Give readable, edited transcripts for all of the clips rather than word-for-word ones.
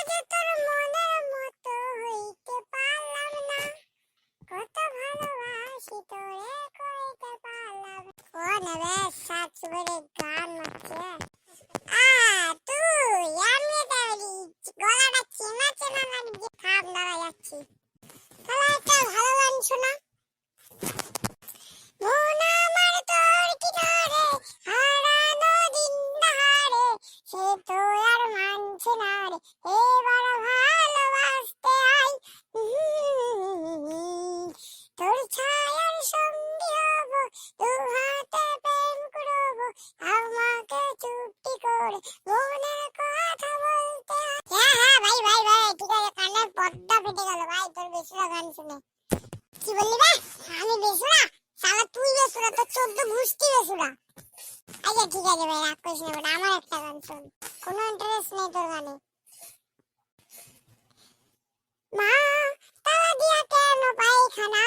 যে তোর মনের মতো হইতে পারলাম না, কত ভালোবাসি তোরে কইতে পারলাম। কোন রে সাত সুরে গান নাচছে। তুই আমি তাহলে গলাটা চেনা চেনা লাগছে, খাপ দাঁড়া যাচ্ছি। তাহলে একটা ভালো গান শোনা। মন আমার তোর কিনারে হারানো দিন দাহারে, সে তো আর মানছে না রে এবার ভালোবাসতে আই। তোর ছায়ার সঙ্গী হব, দু হাতে প্রেম করব, আমাকে চুপটি করে মনের কথা বলতে আই। হ্যাঁ হ্যাঁ ভাই ভাই ভাই ঠিক আছে, কানে পর্দা ফেটে গেল ভাই তোর বেসুরা গান শুনে। কি বললি রে? আমি বেসুরা? শালা তুই বেসুরা, তোর 14 গুষ্টি বেসুরা। আচ্ছা ঠিক আছে ভাই, রাগ করিস না বেটা, আমার একটা গান শোন। কোনো ইন্টারেস্ট নেই তোর গানে। মা তালা দিয়া কেন পায়খানা,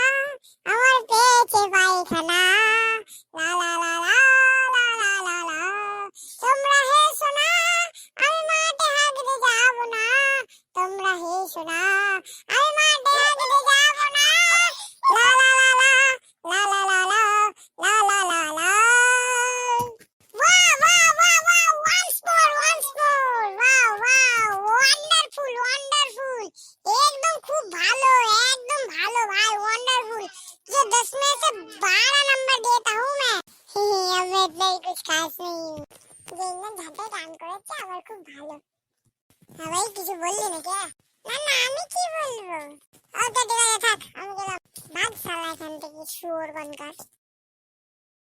আমার পেয়েছে পায়খানা, লা লা লা লা লা লা লা লা। তোমরা হেসো না, আমি মাঠে হাগতে যাব না, তোমরা হেসো না, আমি মাঠে হাগতে যাব না, লা লা লা লা লা লা লা লা লা লা লা লা। Wow, wow, wow, wow, once more, wow, wow, wonderful, wonderful, एकदम खूब भालो, एकदम भालो भाई, wonderful, ये 10 में से 12 नंबर देता हूँ मैं। अब मैं इतना ही कुछ खास नहीं हूँ, যে ইন্দ্র ঝাঁটায় গান করেছে আমার খুব ভালো। হ্যাঁ ভাই কিছু বললি নাকি? না না আমি কি বলবো, ওকে ঠিক আছে থাক, আমি গেলাম, ভাগ শালা এখান থেকে শুয়োর বানকার।